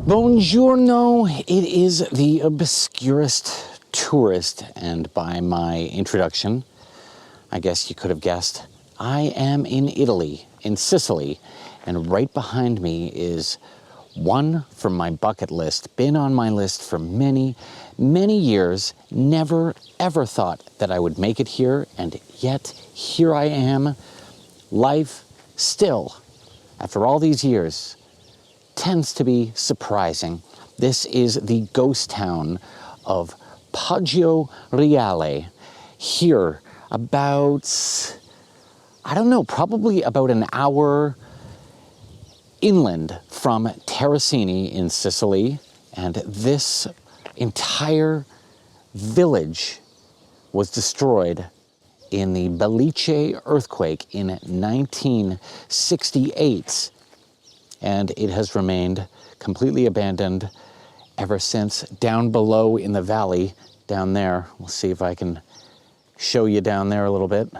Buongiorno, it is the Obscurist Tourist, and by my introduction, I guess you could have guessed, I am in Italy, in Sicily, and right behind me is one from my bucket list, been on my list for many, many years, never ever thought that I would make it here, and yet here I am. Life still, after all these years, tends to be surprising. This is the ghost town of Poggioreale, here about, I don't know, probably about an hour inland from Terracini in Sicily, and this entire village was destroyed in the Belice earthquake in 1968, and it has remained completely abandoned ever since. Down below in the valley, down there, we'll see if I can show you down there a little bit,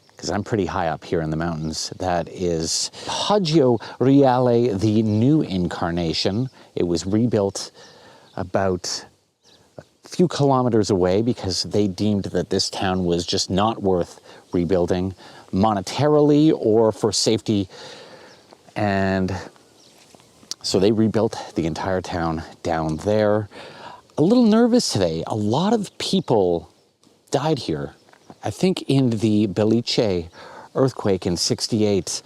because I'm pretty high up here in the mountains. That is Poggioreale, the new incarnation. It was rebuilt about a few kilometers away because they deemed that this town was just not worth rebuilding monetarily or for safety. And so they rebuilt the entire town down there. A little nervous today. A lot of people died here. I think in the Belice earthquake in '68,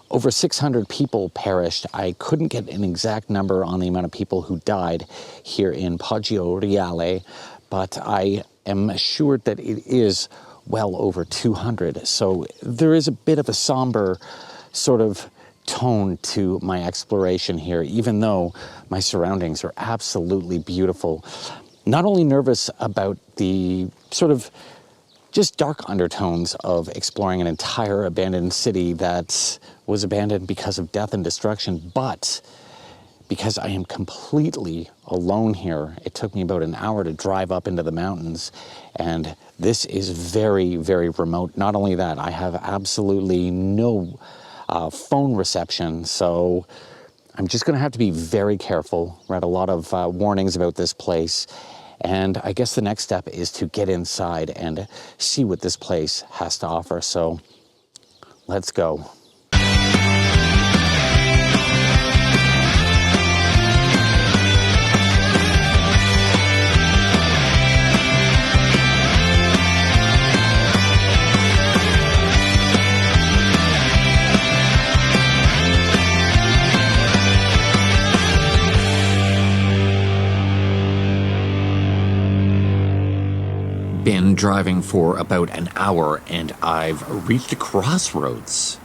over 600 people perished. I couldn't get an exact number on the amount of people who died here in Poggioreale, but I am assured that it is well over 200. So there is a bit of a somber sort of tone to my exploration here, even though my surroundings are absolutely beautiful. Not only nervous about the sort of just dark undertones of exploring an entire abandoned city that was abandoned because of death and destruction, but because I am completely alone here. It took me about an hour to drive up into the mountains, and this is very, very remote. Not only that, I have absolutely no phone reception, so I'm just gonna have to be very careful. Read a lot of warnings about this place. And I guess the next step is to get inside and see what this place has to offer. So let's go. Been driving for about an hour and I've reached a crossroads,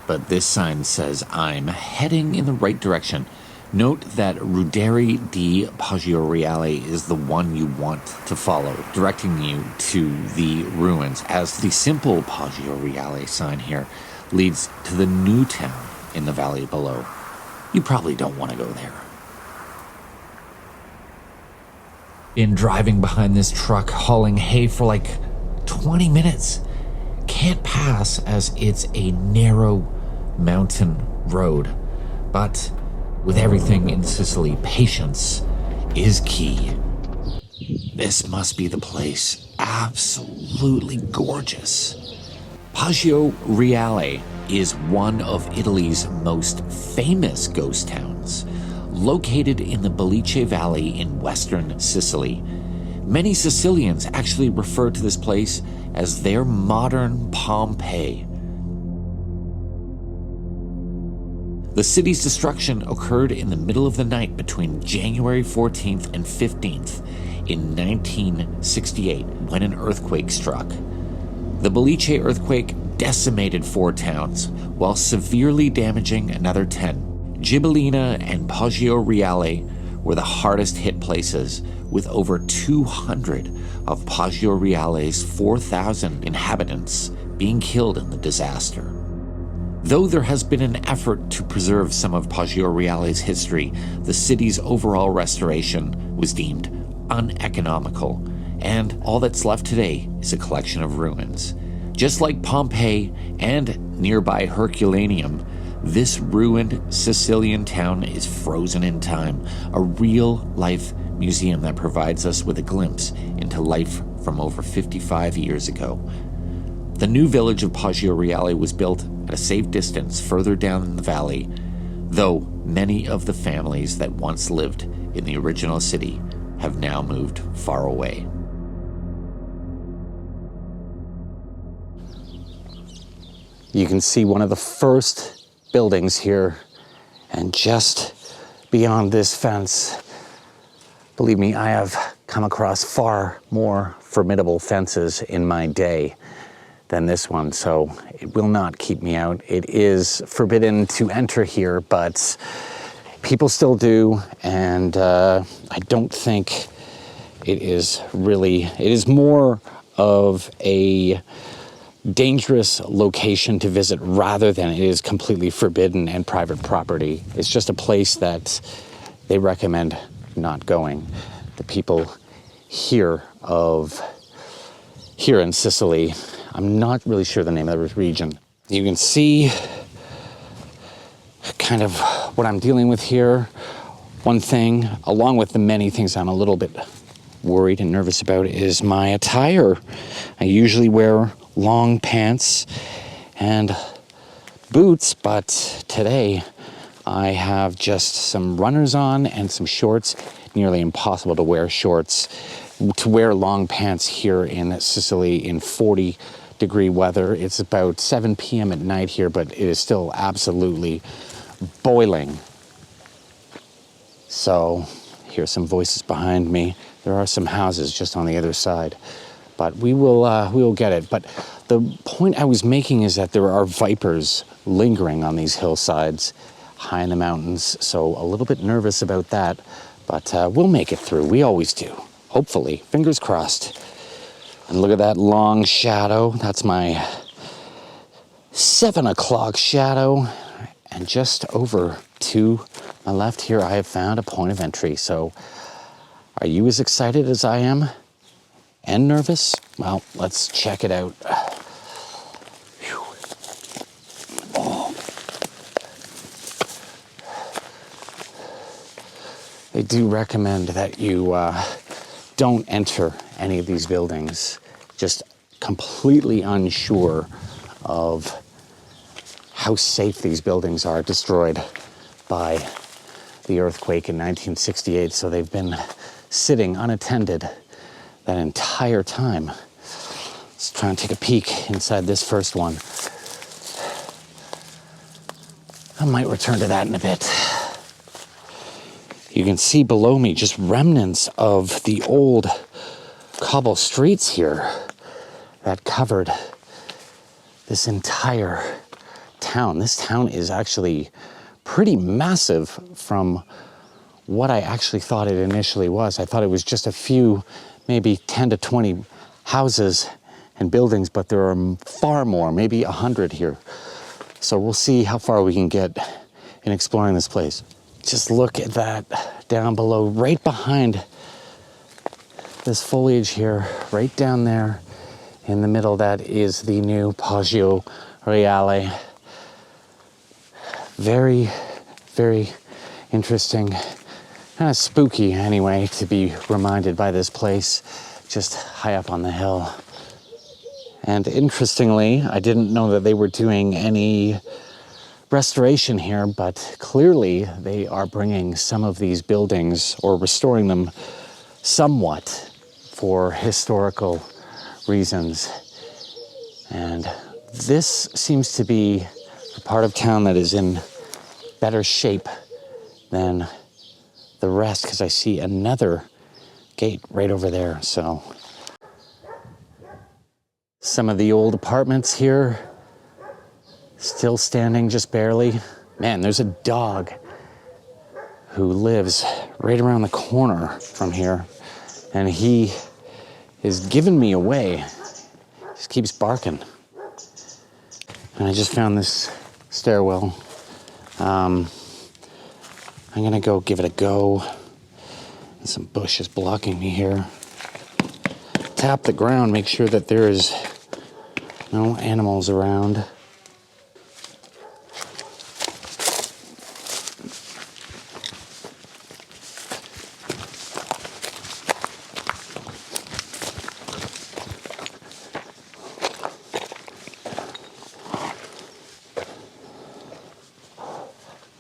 but this sign says I'm heading in the right direction. Note that Ruderi di Poggioreale is the one you want to follow, directing you to the ruins, as the simple Poggioreale sign here leads to the new town in the valley below. You probably don't want to go there. Been driving behind this truck hauling hay for like 20 minutes. Can't pass as it's a narrow mountain road. But with everything in Sicily, patience is key. This must be the place. Absolutely gorgeous. Poggioreale is one of Italy's most famous ghost towns. Located in the Belice Valley in western Sicily. Many Sicilians actually refer to this place as their modern Pompeii. The city's destruction occurred in the middle of the night between January 14th and 15th in 1968 when an earthquake struck. The Belice earthquake decimated 4 towns while severely damaging another 10. Ghibellina and Poggioreale were the hardest hit places, with over 200 of Poggioreale's 4,000 inhabitants being killed in the disaster. Though there has been an effort to preserve some of Poggioreale's history, the city's overall restoration was deemed uneconomical, and all that's left today is a collection of ruins. Just like Pompeii and nearby Herculaneum, This ruined Sicilian town is frozen in time, a real-life museum that provides us with a glimpse into life from over 55 years ago. The new village of Poggioreale was built at a safe distance further down in the valley, though many of the families that once lived in the original city have now moved far away. You can see one of the first buildings here, and just beyond this fence, believe me, I have come across far more formidable fences in my day than this one, so it will not keep me out. It is forbidden to enter here, but people still do, and I don't think it is really, it is more of a dangerous location to visit rather than it is completely forbidden and private property. It's just a place that they recommend not going. The people here in Sicily, I'm not really sure the name of the region. You can see kind of what I'm dealing with here. One thing, along with the many things I'm a little bit worried and nervous about, is my attire. I usually wear long pants and boots, but today I have just some runners on and some shorts. Nearly impossible to wear shorts, to wear long pants here in Sicily in 40-degree weather. It's about 7 p.m. at night here, but it is still absolutely boiling. So here's some voices behind me. There are some houses just on the other side, but we will get it. But the point I was making is that there are vipers lingering on these hillsides high in the mountains, so a little bit nervous about that, but we'll make it through. We always do, hopefully, fingers crossed. And look at that long shadow. That's my 7 o'clock shadow, and just over to my left here I have found a point of entry. So are you as excited as I am and nervous? Well, let's check it out. Whew. Oh. They do recommend that you don't enter any of these buildings, just completely unsure of how safe these buildings are, destroyed by the earthquake in 1968. So they've been sitting unattended that entire time. Let's try and take a peek inside this first one. I might return to that in a bit. You can see below me just remnants of the old cobble streets here that covered this entire town. This town is actually pretty massive from what I actually thought it initially was. I thought it was just a few, maybe 10 to 20 houses and buildings, but there are far more, maybe 100 here. So we'll see how far we can get in exploring this place. Just look at that down below, right behind this foliage here, right down there in the middle. That is the new Poggioreale. Very, very interesting, kind of spooky anyway, to be reminded by this place just high up on the hill. And interestingly, I didn't know that they were doing any restoration here, but clearly they are bringing some of these buildings or restoring them somewhat for historical reasons. And this seems to be a part of town that is in better shape than the rest, because I see another gate right over there. So some of the old apartments here still standing just barely. Man, there's a dog who lives right around the corner from here, and he is giving me away. Just keeps barking. And I just found this stairwell. I'm gonna go give it a go. There's some bushes blocking me here. Tap the ground, make sure that there is no animals around.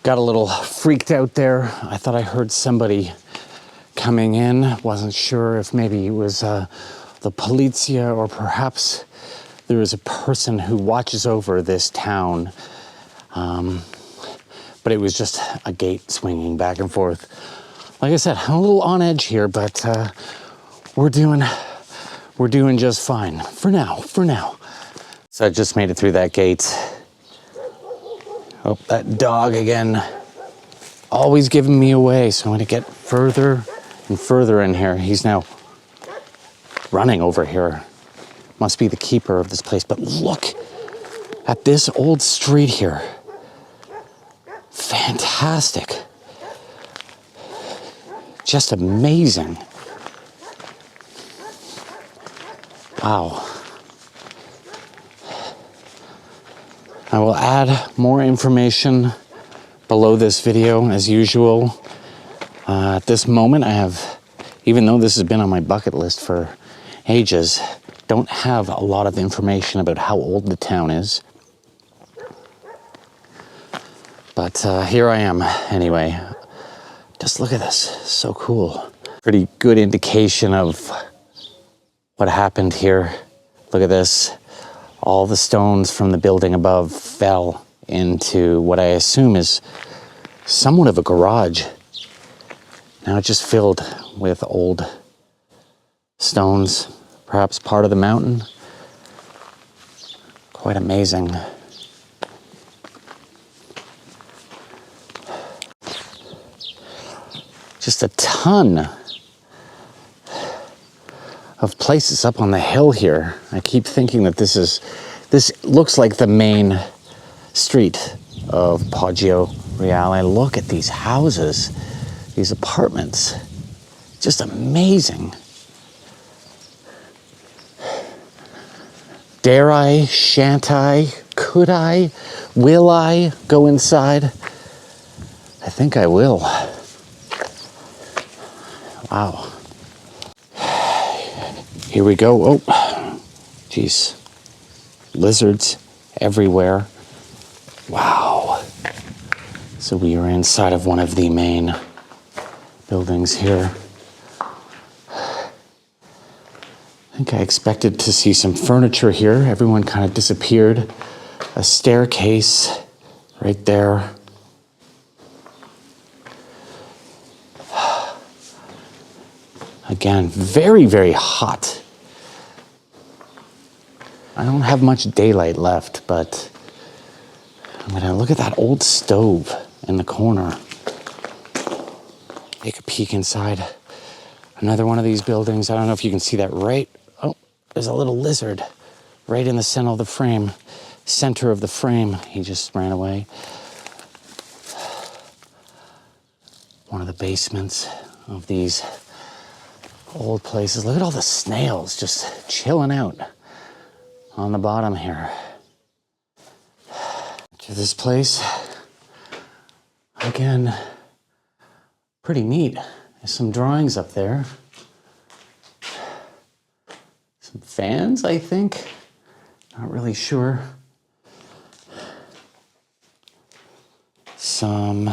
Got a little freaked out there. I thought I heard somebody coming in. Wasn't sure if maybe it was the polizia or perhaps there is a person who watches over this town. But it was just a gate swinging back and forth. Like I said, I'm a little on edge here, but we're doing just fine for now. So I just made it through that gate. Oh, that dog again, always giving me away. So I'm gonna get further and further in here. He's now running over here. Must be the keeper of this place. But look at this old street here. Fantastic. Just amazing. Wow. I will add more information below this video as usual. At this moment, I have, even though this has been on my bucket list for ages, don't have a lot of information about how old the town is. But here I am anyway. Just look at this, so cool. Pretty good indication of what happened here. Look at this. All the stones from the building above fell into what I assume is somewhat of a garage. Now it's just filled with old stones, perhaps part of the mountain. Quite amazing. Just a ton of places up on the hill here. I keep thinking that this looks like the main street of Poggioreale. Look at these houses, these apartments, just amazing. Dare I, shan't I, could I, will I go inside? I think I will. Wow. Here we go. Oh, geez. Lizards everywhere. Wow. So we are inside of one of the main buildings here. I think I expected to see some furniture here. Everyone kind of disappeared. A staircase right there. Again, very, very hot. I don't have much daylight left, but I'm gonna look at that old stove in the corner. Take a peek inside another one of these buildings. I don't know if you can see that right. Oh, there's a little lizard right in the center of the frame. Center of the frame. He just ran away. One of the basements of these old places. Look at all the snails just chilling out on the bottom here. To this place, again, pretty neat. There's some drawings up there. Some fans, I think. Not really sure. Some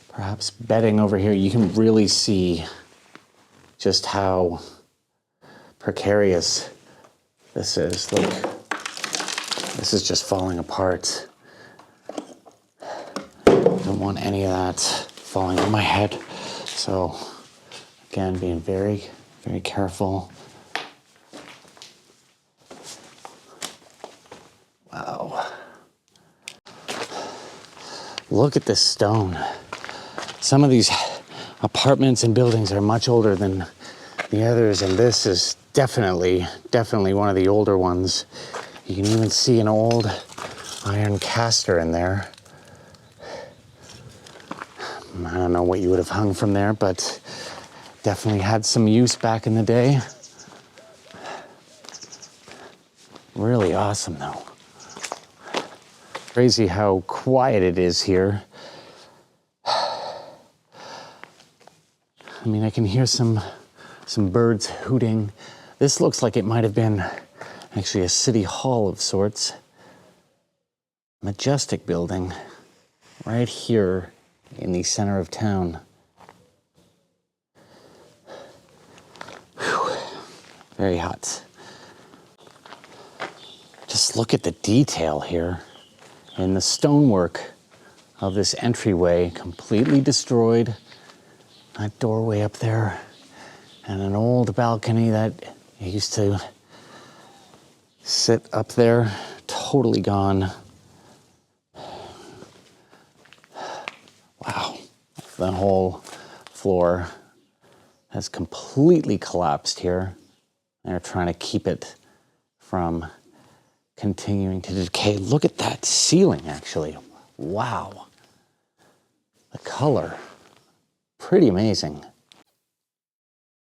perhaps bedding over here. You can really see just how precarious this is. Look, this is just falling apart. Don't want any of that falling on my head. So again, being very, very careful. Wow. Look at this stone. Some of these apartments and buildings are much older than the others, and this is definitely one of the older ones. You can even see an old iron caster in there. I don't know what you would have hung from there, but definitely had some use back in the day. Really awesome though. Crazy how quiet it is here. I mean, I can hear some birds hooting. This looks like it might have been actually a city hall of sorts. Majestic building. right here in the center of town. Whew. Very hot. Just look at the detail here in the stonework of this entryway, completely destroyed. That doorway up there, and an old balcony that used to sit up there, totally gone. Wow, the whole floor has completely collapsed here. They're trying to keep it from continuing to decay. Look at that ceiling, actually. Wow. The color, pretty amazing.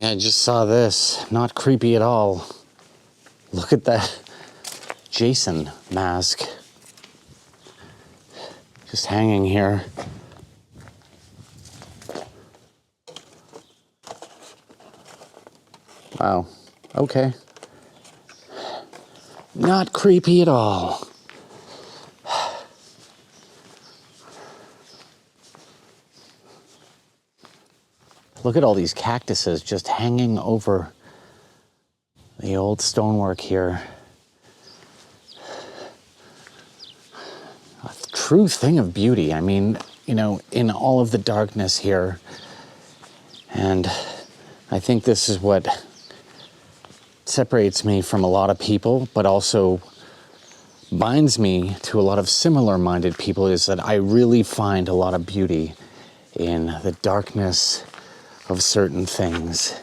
I just saw this, not creepy at all. Look at that Jason mask. Just hanging here. Wow, okay. Not creepy at all. Look at all these cactuses just hanging over the old stonework here. A true thing of beauty. I mean, you know, in all of the darkness here. And I think this is what separates me from a lot of people, but also binds me to a lot of similar-minded people, is that I really find a lot of beauty in the darkness of certain things.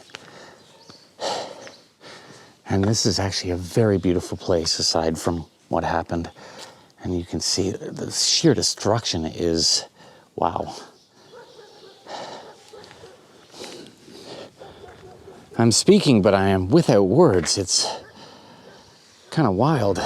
And this is actually a very beautiful place aside from what happened. And you can see the sheer destruction is, wow. I'm speaking, but I am without words. It's kind of wild.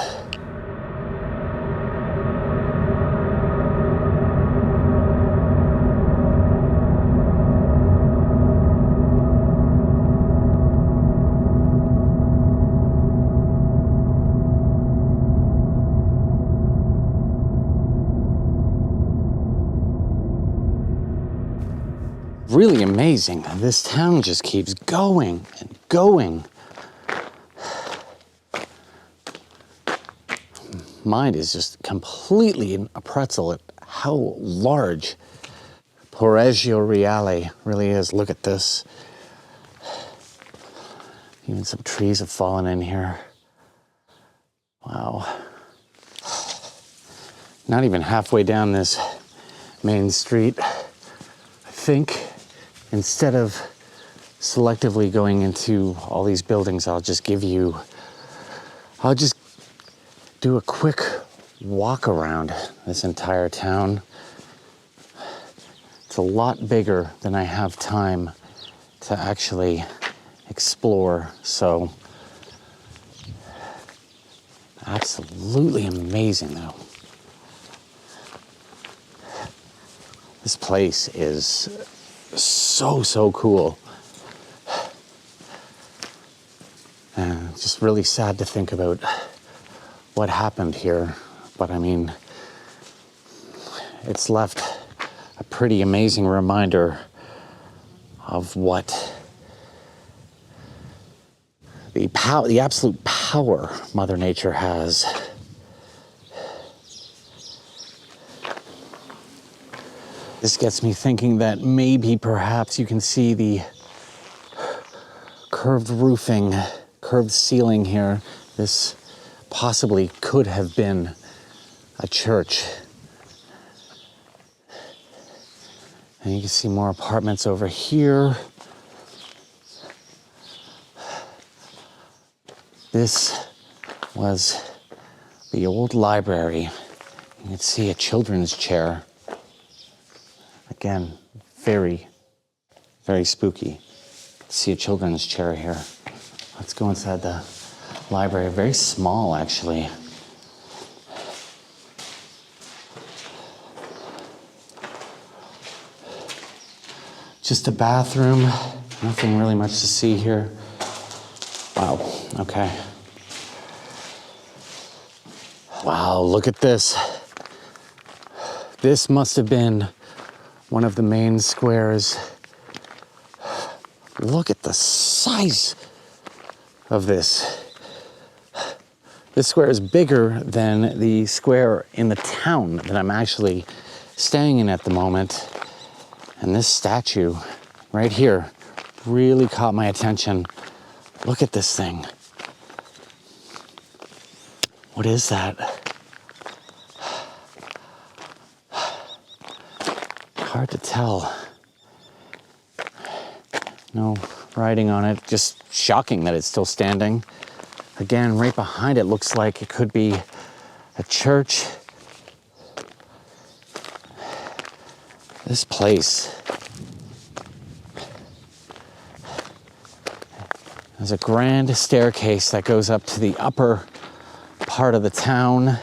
Really amazing. This town just keeps going and going. Mind is just completely in a pretzel at how large Poggioreale really is. Look at this. Even some trees have fallen in here. Wow. Not even halfway down this main street. I think instead of selectively going into all these buildings, I'll just do a quick walk around this entire town. It's a lot bigger than I have time to actually explore, so absolutely amazing though. This place is so cool. And it's just really sad to think about what happened here. But I mean, it's left a pretty amazing reminder of what the absolute power Mother Nature has. This gets me thinking that maybe perhaps you can see the curved roofing, curved ceiling here. This possibly could have been a church. And you can see more apartments over here. This was the old library. You can see a children's chair. Again, very spooky. See a children's chair here. Let's go inside the library. Very small, actually. Just a bathroom. Nothing really much to see here. Wow, okay. Wow, look at this. This must have been one of the main squares. Look at the size of this. This square is bigger than the square in the town that I'm actually staying in at the moment. And this statue right here really caught my attention. Look at this thing. What is that? Hard to tell. No writing on it, just shocking that it's still standing. Again, right behind it looks like it could be a church. This place. There's a grand staircase that goes up to the upper part of the town.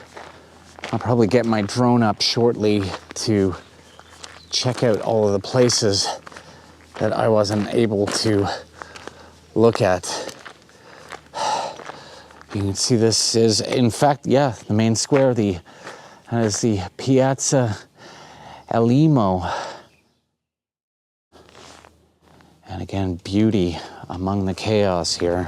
I'll probably get my drone up shortly to check out all of the places that I wasn't able to look at. You can see this is, in fact, yeah, the main square. That is the Piazza Elimo. And again, beauty among the chaos here.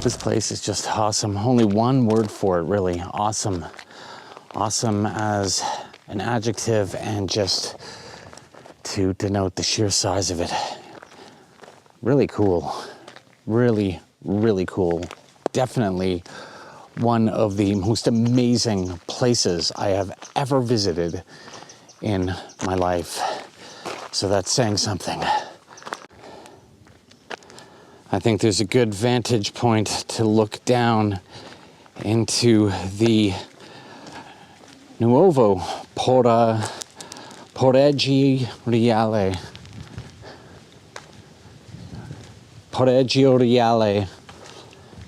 This place is just awesome. Only one word for it, really. Awesome. Awesome as an adjective and just to denote the sheer size of it. Really cool. Really, really cool. Definitely one of the most amazing places I have ever visited in my life. So that's saying something. I think there's a good vantage point to look down into the Nuovo Poggioreale. Poggioreale.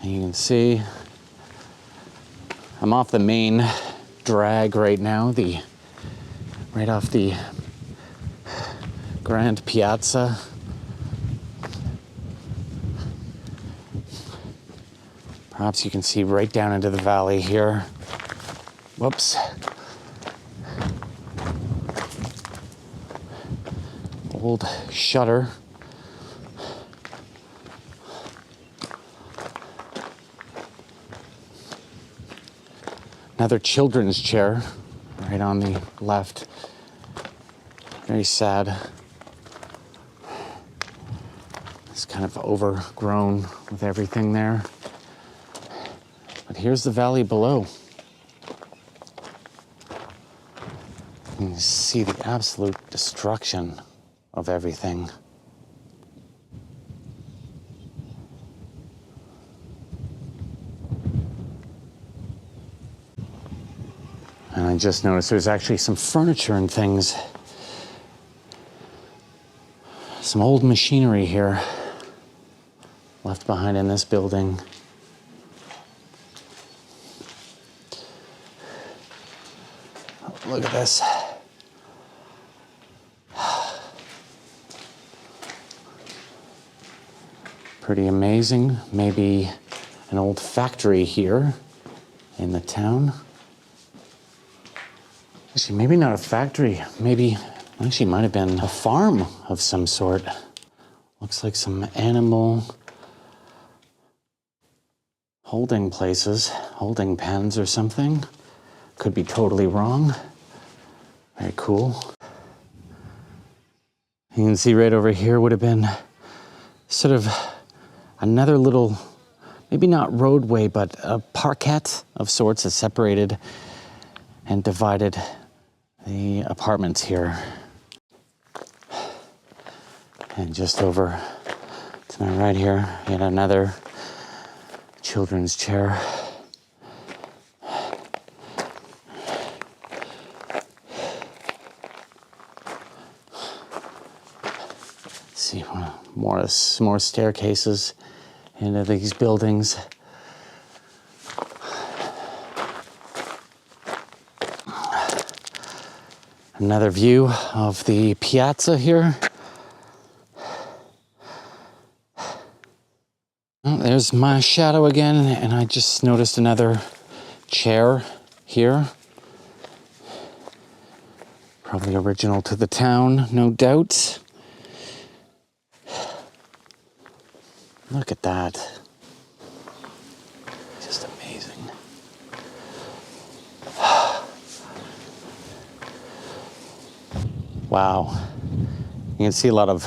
And you can see I'm off the main drag right now, right off the Grand Piazza. Perhaps you can see right down into the valley here. Whoops. Old shutter. Another children's chair right on the left. Very sad. It's kind of overgrown with everything there. But here's the valley below. You can see the absolute destruction of everything. And I just noticed there's actually some furniture and things. Some old machinery here left behind in this building. Look at this. Pretty amazing. Maybe an old factory here in the town. Actually, maybe not a factory. Maybe, actually might have been a farm of some sort. Looks like some animal holding places, holding pens or something. Could be totally wrong. Very cool. You can see right over here would have been sort of another little, maybe not roadway, but a parquet of sorts that separated and divided the apartments here. And just over to my right here, yet another children's chair. See more staircases into these buildings. Another view of the piazza here. Oh, there's my shadow again, and I just noticed another chair here. Probably original to the town, no doubt. Look at that. Just amazing. Wow. You can see a lot of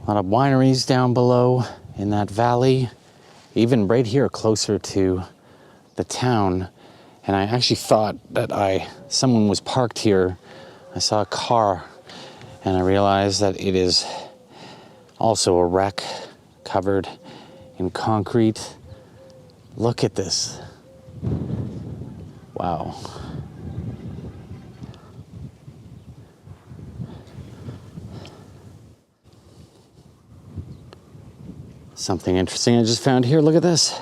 wineries down below in that valley, even right here closer to the town. And I actually thought that someone was parked here. I saw a car, and I realized that it is also a wreck covered in concrete. Look at this. Wow. Something interesting I just found here. Look at this.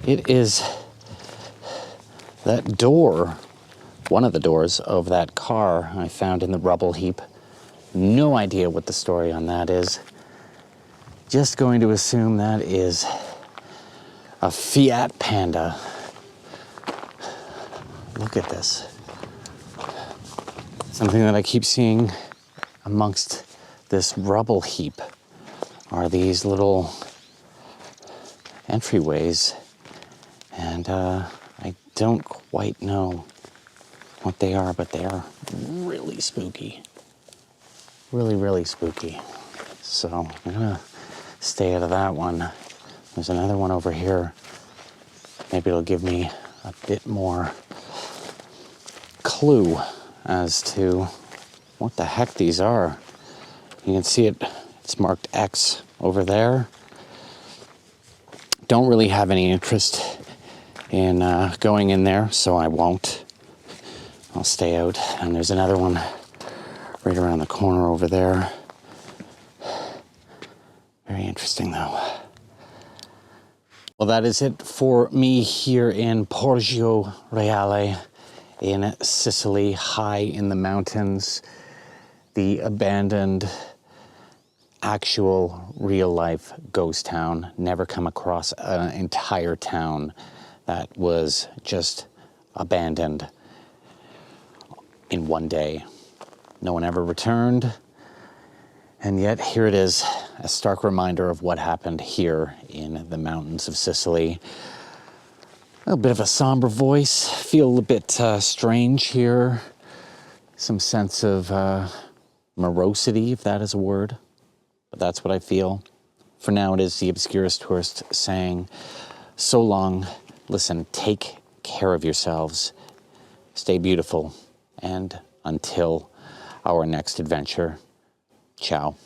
It is that door, one of the doors of that car I found in the rubble heap. No idea what the story on that is. Just going to assume that is a Fiat Panda. Look at this. Something that I keep seeing amongst this rubble heap are these little entryways, and I don't quite know what they are, but they are really spooky. Really, really spooky. So I'm gonna stay out of that one. There's another one over here. Maybe it'll give me a bit more clue as to what the heck these are. You can see it's marked X over there. Don't really have any interest in going in there, so I won't. I'll stay out. And there's another one right around the corner over there. Very interesting though. Well, that is it for me here in Poggioreale in Sicily, high in the mountains. The abandoned, actual, real-life ghost town. Never come across an entire town that was just abandoned in one day. No one ever returned. And yet here it is, a stark reminder of what happened here in the mountains of Sicily. A bit of a somber voice, feel a bit strange here. Some sense of morosity, if that is a word. But that's what I feel. For now, it is the Obscurist Tourist saying, so long, listen, take care of yourselves, stay beautiful, and until our next adventure, ciao.